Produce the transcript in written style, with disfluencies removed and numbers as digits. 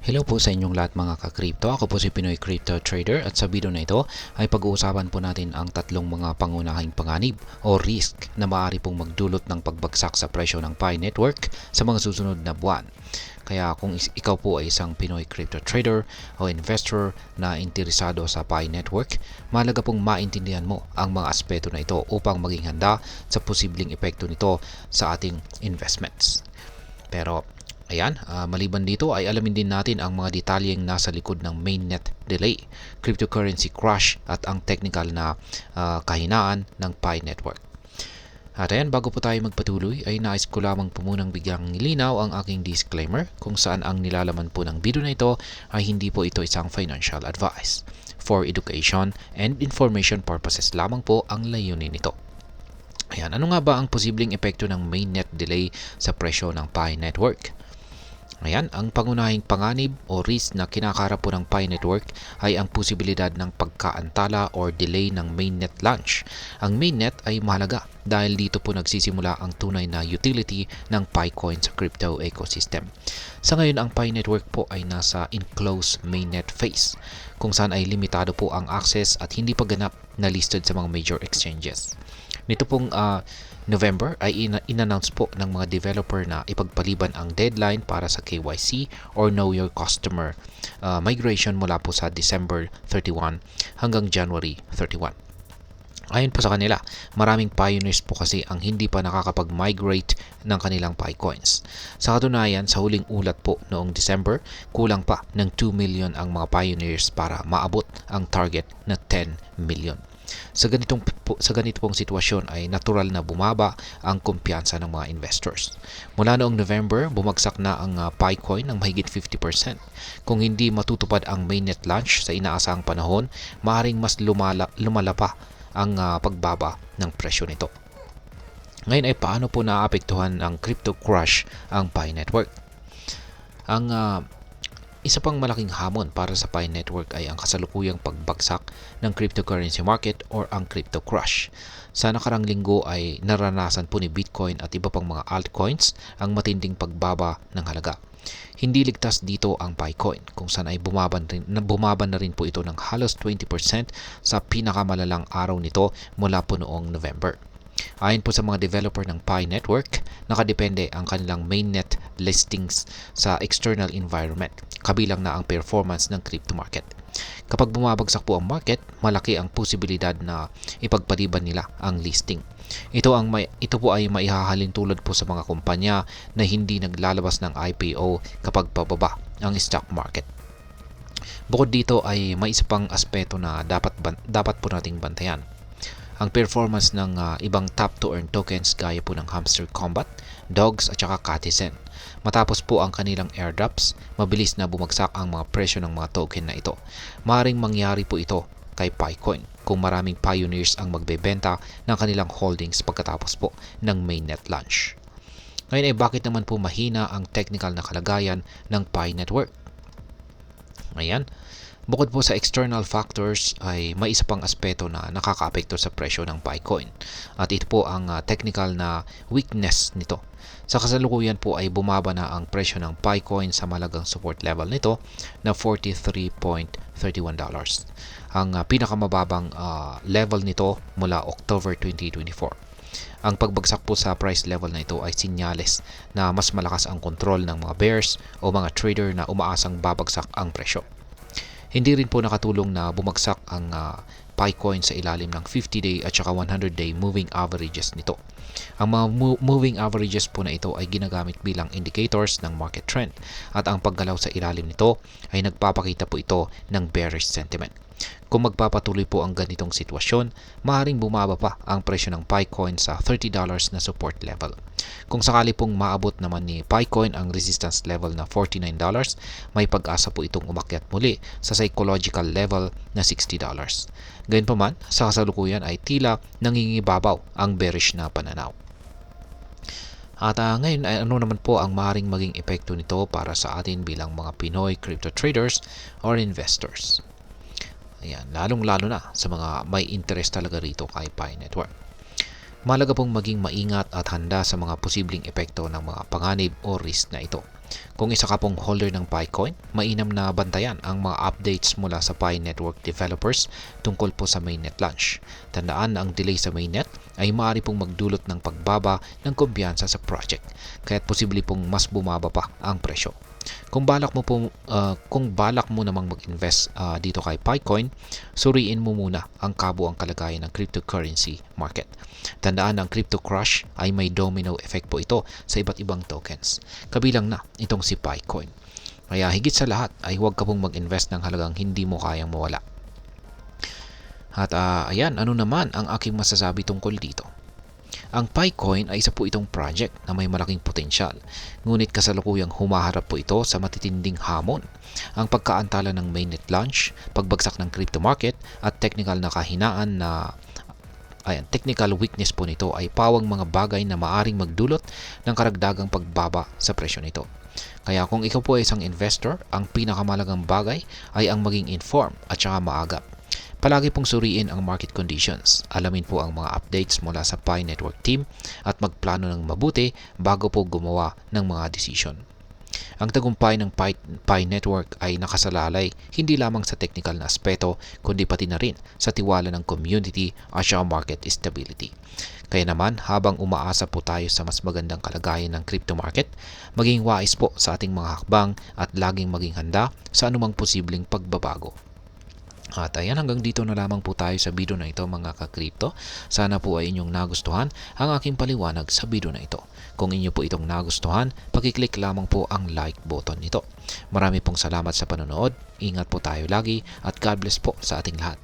Hello po sa inyong lahat mga ka-crypto. Ako po si Pinoy Crypto Trader at sa video na ito ay pag-uusapan po natin ang tatlong mga pangunahing panganib o risk na maaari pong magdulot ng pagbagsak sa presyo ng Pi Network sa mga susunod na buwan. Kaya kung ikaw po ay isang Pinoy Crypto Trader o investor na interesado sa Pi Network, mahalaga pong maintindihan mo ang mga aspeto na ito upang maging handa sa posibleng epekto nito sa ating investments. Pero maliban dito ay alamin din natin ang mga detalyeng nasa likod ng mainnet delay, cryptocurrency crash at ang technical na kahinaan ng Pi Network. At ayan, bago po tayo magpatuloy ay nais ko lamang po munang bigyang nilinaw ang aking disclaimer kung saan ang nilalaman po ng video na ito ay hindi po ito isang financial advice. For education and information purposes lamang po ang layunin nito. Ayan, ano nga ba ang posibleng epekto ng mainnet delay sa presyo ng Pi Network? Ayan, ang pangunahing panganib o risk na kinakarap po ng Pi Network ay ang posibilidad ng pagkaantala or delay ng mainnet launch. Ang mainnet ay mahalaga dahil dito po nagsisimula ang tunay na utility ng Picoin sa crypto ecosystem. Sa ngayon, ang Pi Network po ay nasa enclosed mainnet phase kung saan ay limitado po ang access at hindi pa ganap na listed sa mga major exchanges. Nito pong November ay in-announce po ng mga developer na ipagpaliban ang deadline para sa KYC or Know Your Customer migration mula po sa December 31 hanggang January 31. Ayon po sa kanila, maraming pioneers po kasi ang hindi pa nakakapag-migrate ng kanilang Picoins. Sa katunayan, sa huling ulat po noong December, kulang pa ng 2 million ang mga pioneers para maabot ang target na 10 million. Sa ganito pong sitwasyon ay natural na bumaba ang kumpiyansa ng mga investors. Mula noong November, bumagsak na ang Picoin ng mahigit 50%. Kung hindi matutupad ang mainnet launch sa inaasahang panahon, maaaring mas lumala pa ang pagbaba ng presyo nito. Ngayon ay paano po naapektuhan ng crypto crash ang Pi Network? Ang isa pang malaking hamon para sa Pi Network ay ang kasalukuyang pagbagsak ng cryptocurrency market or ang crypto crash. Sa nakarang linggo ay naranasan po ni Bitcoin at iba pang mga altcoins ang matinding pagbaba ng halaga. Hindi ligtas dito ang Picoin kung saan ay bumaba na rin po ito ng halos 20% sa pinakamalalang araw nito mula po noong November. Ayon po sa mga developer ng Pi Network, nakadepende ang kanilang mainnet listings sa external environment, kabilang na ang performance ng crypto market. Kapag bumabagsak po ang market, malaki ang posibilidad na ipagpaliban nila ang listing. Ito po ay maihahalin tulad po sa mga kumpanya na hindi naglalabas ng IPO kapag pababa ang stock market. Bukod dito ay may isa pang aspeto na dapat po nating bantayan. Ang performance ng ibang tap-to-earn tokens gaya po ng Hamster Combat, Dogs at saka Katizen. Matapos po ang kanilang airdrops, mabilis na bumagsak ang mga presyo ng mga token na ito. Maaaring mangyari po ito kay Picoin kung maraming pioneers ang magbebenta ng kanilang holdings pagkatapos po ng mainnet launch. Ngayon ay bakit naman po mahina ang technical na kalagayan ng Pi Network? Ayan. Bukod po sa external factors ay may isa pang aspeto na nakakaapekto sa presyo ng Picoin at ito po ang technical na weakness nito. Sa kasalukuyan po ay bumaba na ang presyo ng Picoin sa malagang support level nito na $43.31. Ang pinakamababang level nito mula October 2024. Ang pagbagsak po sa price level na ito ay sinyales na mas malakas ang kontrol ng mga bears o mga trader na umaasang babagsak ang presyo. Hindi rin po nakatulong na bumagsak ang Picoin sa ilalim ng 50-day at saka 100-day moving averages nito. Ang mga moving averages po na ito ay ginagamit bilang indicators ng market trend at ang paggalaw sa ilalim nito ay nagpapakita po ito ng bearish sentiment. Kung magpapatuloy po ang ganitong sitwasyon, maaaring bumaba pa ang presyo ng Picoin sa $30 na support level. Kung sakali pong maabot naman ni Picoin ang resistance level na $49, may pag-asa po itong umakyat muli sa psychological level na $60. Gayunpaman, sa kasalukuyan ay tila nangingibabaw ang bearish na pananaw. At ngayon ay ano naman po ang maaaring maging epekto nito para sa atin bilang mga Pinoy crypto traders or investors. Ayan, lalong-lalo na sa mga may interest talaga rito kay Pi Network. Mahalaga pong maging maingat at handa sa mga posibleng epekto ng mga panganib o risk na ito. Kung isa ka pong holder ng Picoin, mainam na bantayan ang mga updates mula sa Pi Network developers tungkol po sa mainnet launch. Tandaan na ang delay sa mainnet ay maaari pong magdulot ng pagbaba ng kumpiyansa sa project, kaya't posible pong mas bumaba pa ang presyo. Kung balak mo namang mag-invest dito kay Picoin, suriin mo muna ang kabuang kalagayan ng cryptocurrency market. Tandaan na ang crypto crash ay may domino effect po ito sa iba't ibang tokens, kabilang na itong si Picoin. Kaya higit sa lahat ay huwag ka pong mag-invest ng halagang hindi mo kayang mawala. At ayan, ano naman ang aking masasabi tungkol dito? Ang Picoin ay isa po itong project na may malaking potensyal, ngunit kasalukuyang humaharap po ito sa matitinding hamon. Ang pagkaantala ng mainnet launch, pagbagsak ng crypto market at technical weakness po nito ay pawang mga bagay na maaring magdulot ng karagdagang pagbaba sa presyo nito. Kaya kung ikaw po ay isang investor, ang pinakamalagang bagay ay ang maging informed at saka maagap. Palagi pong suriin ang market conditions. Alamin po ang mga updates mula sa Pi Network team at magplano ng mabuti bago po gumawa ng mga decision. Ang tagumpay ng Pi Network ay nakasalalay hindi lamang sa technical na aspeto kundi pati na rin sa tiwala ng community at sa market stability. Kaya naman, habang umaasa po tayo sa mas magandang kalagayan ng crypto market, maging wais po sa ating mga hakbang at laging maging handa sa anumang posibleng pagbabago. At ayan, hanggang dito na lamang po tayo sa video na ito mga ka-crypto. Sana po ay inyong nagustuhan ang aking paliwanag sa video na ito. Kung inyo po itong nagustuhan, pakiclick lamang po ang like button nito. Marami pong salamat sa panonood. Ingat po tayo lagi at God bless po sa ating lahat.